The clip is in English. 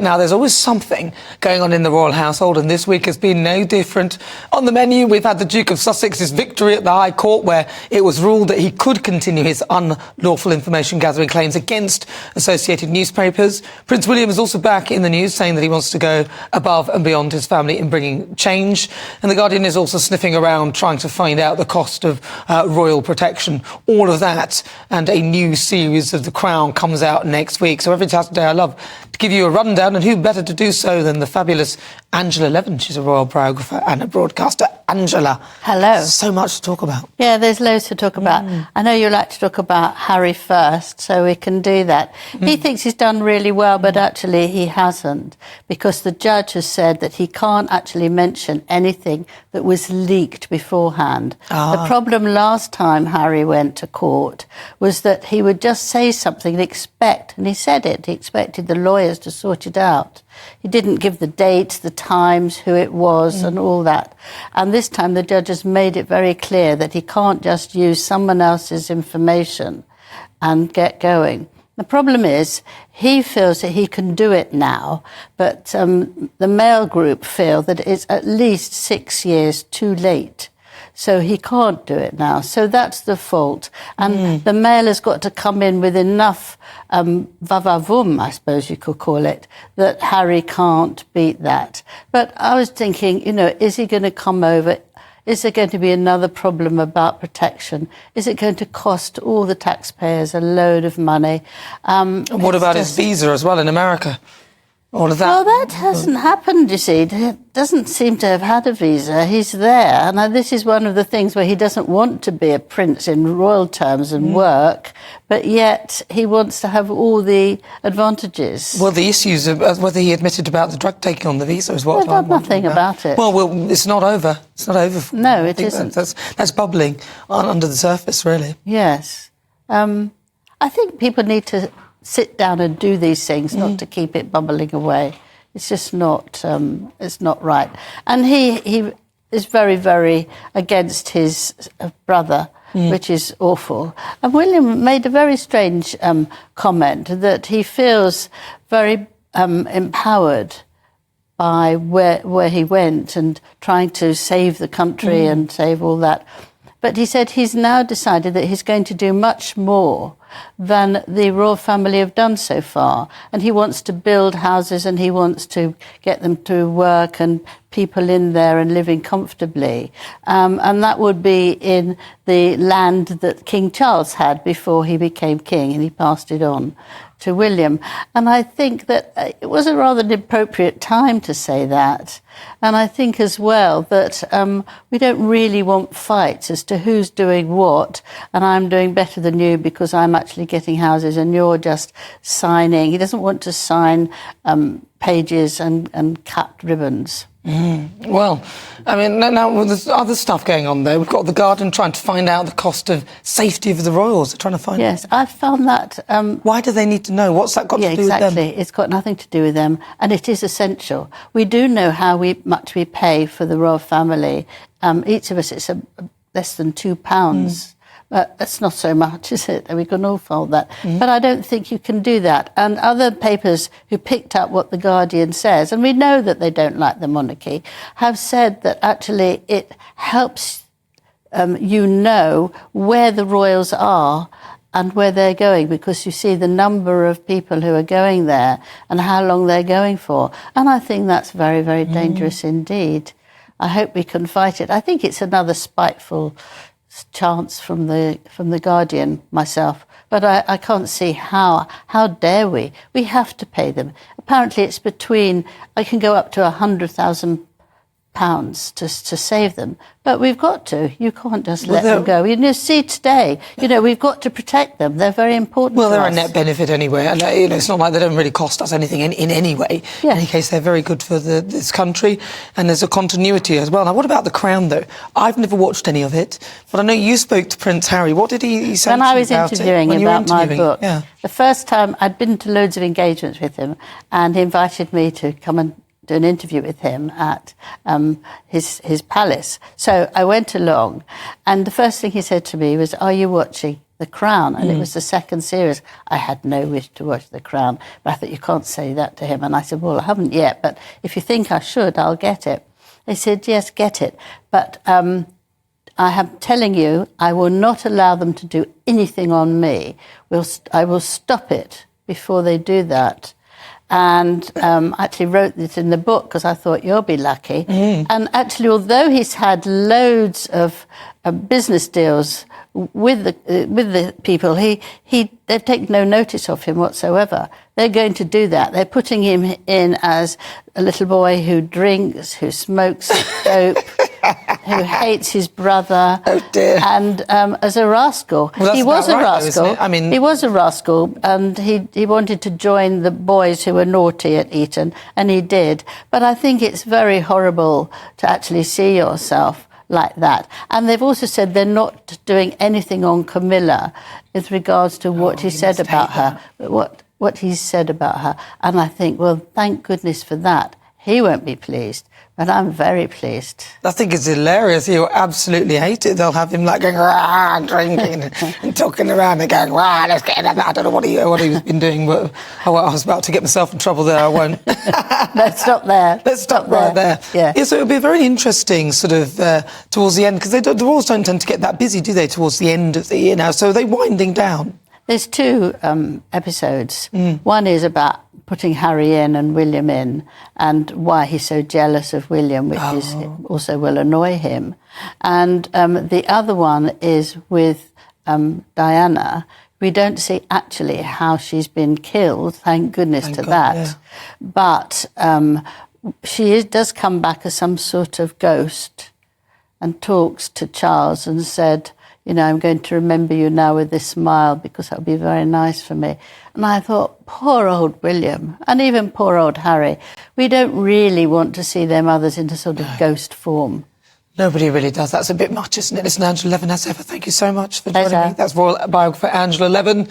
Now, there's always something going on in the royal household, and this week has been no different. On the menu, we've had the Duke of Sussex's victory at the High Court, where it was ruled that he could continue his unlawful information gathering claims against associated newspapers. Prince William is also back in the news, saying that he wants to go above and beyond his family in bringing change. And The Guardian is also sniffing around, trying to find out the cost of royal protection. All of that, and a new series of The Crown comes out next week. So every Saturday I love to give you a rundown, and who better to do so than the fabulous Angela Levin. She's a royal biographer and a broadcaster. Angela. Hello. So much to talk about. Yeah, there's loads to talk about. I know you like to talk about Harry first, so we can do that. He thinks he's done really well, but actually he hasn't, because the judge has said that he can't actually mention anything that was leaked beforehand. The problem last time Harry went to court was that he would just say something and expect, and he said it, he expected the lawyers to sort it out. He didn't give the dates, the times, who it was, and all that. And this time the judge has made it very clear that he can't just use someone else's information and get going. The problem is he feels that he can do it now, but the Mail Group feel that it's at least 6 years too late. So he can't do it now. So that's the fault. And the Mail has got to come in with enough va-va-voom, I suppose you could call it, that Harry can't beat that. But I was thinking, you know, is he going to come over? Is there going to be another problem about protection? Is it going to cost all the taxpayers a load of money? And what about his visa as well in America? All of that? Well, that hasn't happened, you see. He doesn't seem to have had a visa. He's there. And this is one of the things where he doesn't want to be a prince in royal terms and work, but yet he wants to have all the advantages. Well, the issues of whether he admitted about the drug taking on the visa is what Well, nothing about it. Well, it's not over. It's not over. No, it isn't. That's bubbling under the surface, really. Yes. I think people need to sit down and do these things, not to keep it bubbling away. It's just not, it's not right. And he is very, very against his brother, which is awful. And William made a very strange comment that he feels very empowered by where he went and trying to save the country and save all that. But he said he's now decided that he's going to do much more than the royal family have done so far. And he wants to build houses and he wants to get them to work and people in there and living comfortably. And that would be in the land that King Charles had before he became king, and he passed it on to William. And I think that it was a rather inappropriate time to say that. And I think as well that we don't really want fights as to who's doing what, and I'm doing better than you because I'm actually getting houses and you're just signing. He doesn't want to sign pages and cut ribbons. Well, I mean, now there's other stuff going on there. We've got the Guardian trying to find out the cost of safety of the royals. They're trying to find out. Yes, I found that... Why do they need to know? What's that got to do with them? Yeah, exactly. It's got nothing to do with them, and it is essential. We do know how much we pay for the royal family. Each of us, it's less than £2. That's not so much, is it? We can all fold that. But I don't think you can do that. And other papers who picked up what The Guardian says, and we know that they don't like the monarchy, have said that actually it helps you know where the royals are and where they're going, because you see the number of people who are going there and how long they're going for. And I think that's very, very dangerous indeed. I hope we can fight it. I think it's another spiteful chance from the Guardian, myself, but I can't see how dare we? We have to pay them. Apparently it's I can go up to £100,000 to save them, but we've got to. You can't just let them go. You see today, we've got to protect them. They're very important to us. Well, they're a net benefit anyway, and it's not like they don't really cost us anything in any way. Yeah. In any case, they're very good for this country, and there's a continuity as well. Now, what about The Crown, though? I've never watched any of it, but I know you spoke to Prince Harry. What did he say when to I you was about interviewing it? about my book? Yeah. The first time I'd been to loads of engagements with him, and he invited me to come and do an interview with him at his palace. So I went along, and the first thing he said to me was, "Are you watching The The Crown, and it was the second series. I had no wish to watch The Crown, but I thought, you can't say that to him. And I said, well, I haven't yet, but if you think I should, I'll get it. They said, yes, get it. But I am telling you, I will not allow them to do anything on me. I will stop it before they do that. And I actually wrote this in the book because I thought, you'll be lucky. And actually, although he's had loads of business deals with the people, they've taken no notice of him whatsoever. They're going to do that. They're putting him in as a little boy who drinks, who smokes dope, who hates his brother. Oh dear! And as a rascal, well, he was a right, rascal. though, isn't it? I mean, he was a rascal, and he wanted to join the boys who were naughty at Eton, and he did. But I think it's very horrible to actually see yourself like that. And they've also said they're not doing anything on Camilla with regards to what he said about her, what he said about her. And I think, well, thank goodness for that. He won't be pleased, but I'm very pleased. I think it's hilarious. He'll absolutely hate it. They'll have him like going, rah, drinking and talking around and going, rah, let's get in. I don't know what he's been doing, but I was about to get myself in trouble there. I won't. Let's stop there. Let's stop right there. Yeah. So it'll be very interesting sort of towards the end, because the Royals don't tend to get that busy, do they, towards the end of the year now? So are they winding down? There's two episodes. One is about putting Harry in and William in, and why he's so jealous of William, which is also will annoy him. And the other one is with Diana. We don't see actually how she's been killed, thank goodness to that. Yeah. But she does come back as some sort of ghost and talks to Charles and said, you know, I'm going to remember you now with this smile because that would be very nice for me. And I thought, poor old William, and even poor old Harry, we don't really want to see their mothers in a sort of ghost form. Nobody really does. That's a bit much, isn't it? Listen, Angela Levin, as ever, thank you so much for joining Pleasure. me. That's Royal biographer Angela Levin.